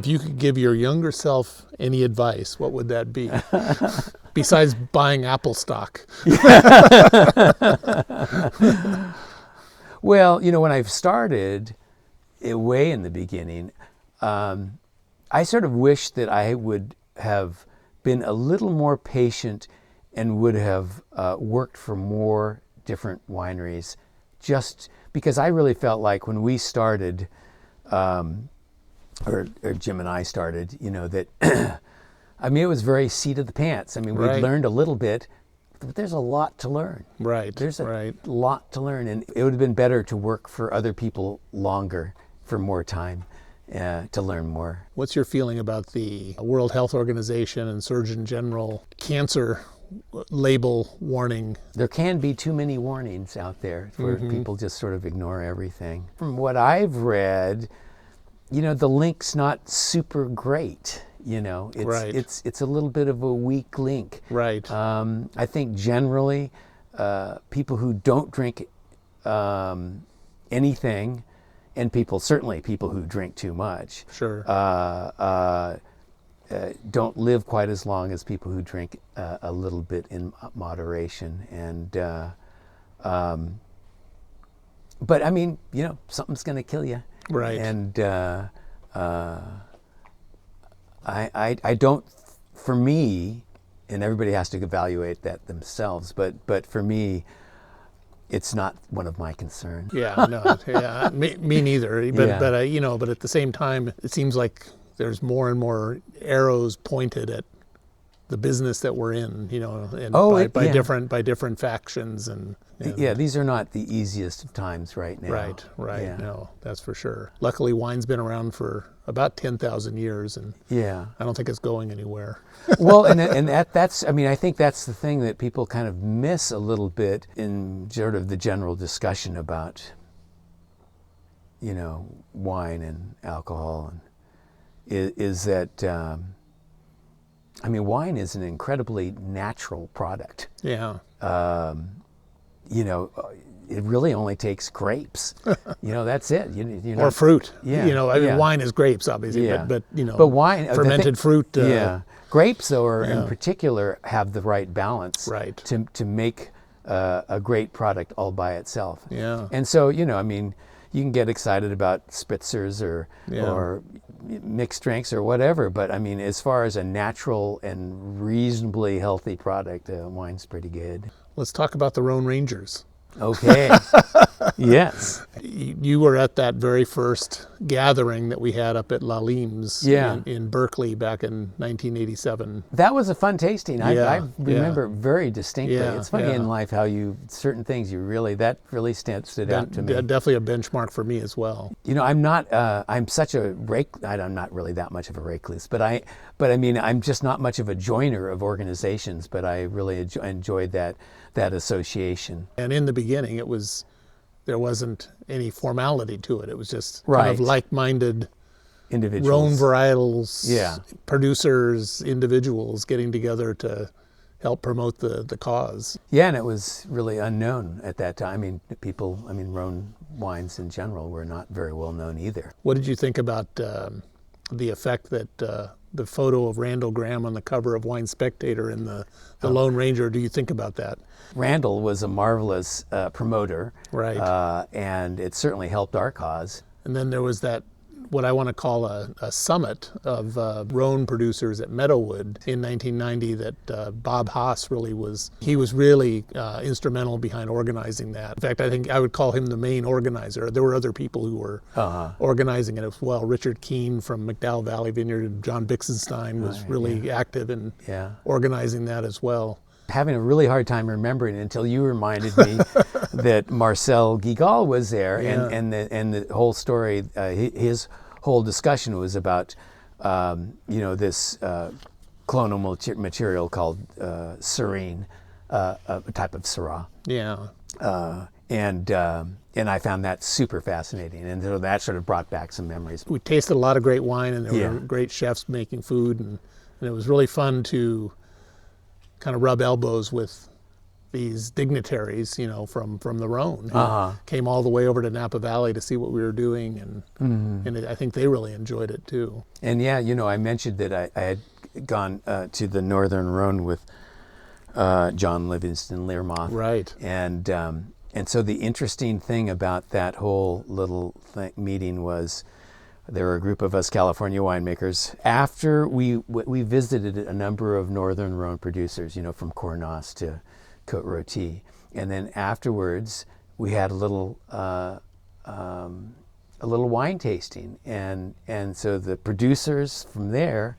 If you could give your younger self any advice, what would that be? Besides buying Apple stock. Well, when I started, way in the beginning, I sort of wish that I would have been a little more patient and would have worked for more different wineries, just because I really felt like when we started, or Jim and I started, that, it was very seat of the pants. We'd learned a little bit, but there's a lot to learn. Right. There's a lot to learn, and it would have been better to work for other people longer, for more time, to learn more. What's your feeling about the World Health Organization and Surgeon General cancer label warning? There can be too many warnings out there where people just sort of ignore everything. From what I've read, the link's not super great. It's a little bit of a weak link. Right. I think generally people who don't drink anything, and certainly people who drink too much, sure, don't live quite as long as people who drink a little bit in moderation. And but something's going to kill you. Right. And I don't, for me, and everybody has to evaluate that themselves, but for me, it's not one of my concerns. Yeah, no, me neither. But but at the same time, it seems like there's more and more arrows pointed at the business that we're in, and by different factions and yeah, these are not the easiest of times right now. Right. Yeah. No, that's for sure. Luckily, wine's been around for about 10,000 years, and I don't think it's going anywhere. Well, and that's I think that's the thing that people kind of miss a little bit in sort of the general discussion about wine and alcohol, and is that wine is an incredibly natural product. Yeah. It really only takes grapes. That's it. Or fruit. Yeah. Wine is grapes, obviously. Yeah. But wine, fermented fruit. Grapes, though, in particular, have the right balance. Right. To make a great product all by itself. Yeah. And so, you can get excited about spritzers or mixed drinks or whatever, but as far as a natural and reasonably healthy product, wine's pretty good. Let's talk about the Rhone Rangers. Okay. Yes. You were at that very first gathering that we had up at LaLime's in Berkeley back in 1987. That was a fun tasting. I remember it very distinctly. It's funny in life how certain things that really stood out to me. Definitely a benchmark for me as well. I'm not, I'm such a I'm not really that much of a recluse, but I'm just not much of a joiner of organizations, but I really enjoyed that association. And in the beginning, there wasn't any formality to it. It was just kind of like-minded individuals, Rhone Varietals, producers, individuals getting together to help promote the cause. Yeah, and it was really unknown at that time. Rhone wines in general were not very well known either. What did you think about the effect that the photo of Randall Grahm on the cover of Wine Spectator in the Lone Ranger? Do you think about that? Randall was a marvelous promoter, right? And it certainly helped our cause. And then there was that, what I want to call a summit of Rhone producers at Meadowood in 1990 that Bob Haas really was instrumental behind organizing that. In fact, I think I would call him the main organizer. There were other people who were organizing it as well. Richard Keene from McDowell Valley Vineyard and John Bixenstein was really active in organizing that as well. Having a really hard time remembering it until you reminded me that Marcel Gigal was there, and the whole story, his whole discussion was about this clonal material called Syrah, a type of Syrah. Yeah. And I found that super fascinating, and so that sort of brought back some memories. We tasted a lot of great wine, and there were great chefs making food, and it was really fun to kind of rub elbows with these dignitaries, from the Rhone, who Uh-huh. came all the way over to Napa Valley to see what we were doing, and I think they really enjoyed it too. And yeah, I mentioned that I had gone to the Northern Rhone with John Livingston Learmonth. Right. And so the interesting thing about that whole little meeting was there were a group of us California winemakers. After we visited a number of Northern Rhone producers, from Cornas to Côte Rôtie, and then afterwards we had a little wine tasting, and so the producers from there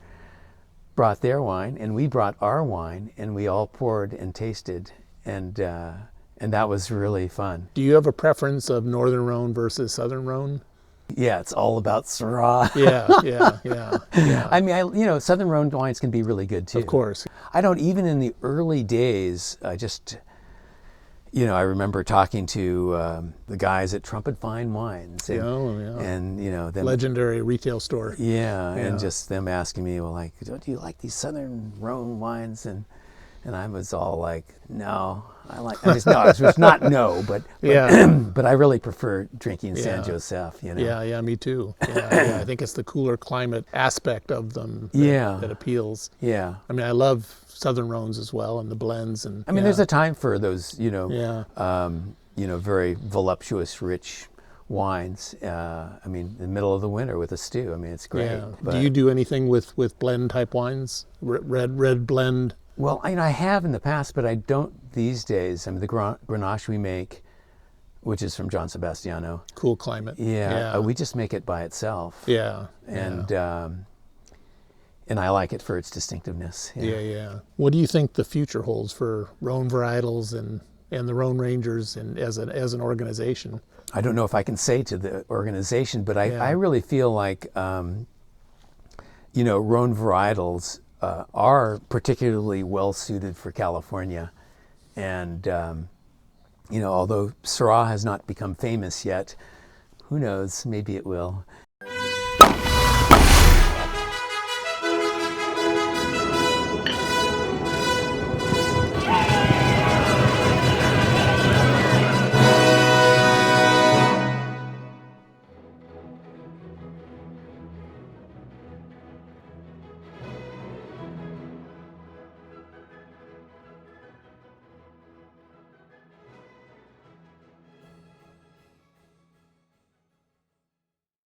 brought their wine, and we brought our wine, and we all poured and tasted, and that was really fun. Do you have a preference of Northern Rhone versus Southern Rhone? Yeah, it's all about Syrah. Yeah. I mean, Southern Rhone wines can be really good too. Of course. I don't, even in the early days, I remember talking to the guys at Trumpet Fine Wines. And, them, legendary retail store. Yeah, and just them asking me, well, like, do you like these Southern Rhone wines? And I was all like, no. It's just not no, but but I really prefer drinking San Josef. Yeah, me too. Yeah, I think it's the cooler climate aspect of them that appeals. Yeah. I mean, I love Southern Rhones as well, and the blends, and I mean, there's a time for those, very voluptuous, rich wines. I mean, in the middle of the winter with a stew. I mean, it's great. Yeah. Do you do anything with blend type wines? Red blend? Well, I have in the past, but I don't these days. I mean, the Grenache we make, which is from John Sebastiano. Cool climate. Yeah. We just make it by itself. Yeah. And I like it for its distinctiveness. Yeah. What do you think the future holds for Rhone Varietals and the Rhone Rangers and as an organization? I don't know if I can say to the organization, but I really feel like, Rhone Varietals are particularly well suited for California. And, although Syrah has not become famous yet, who knows, maybe it will.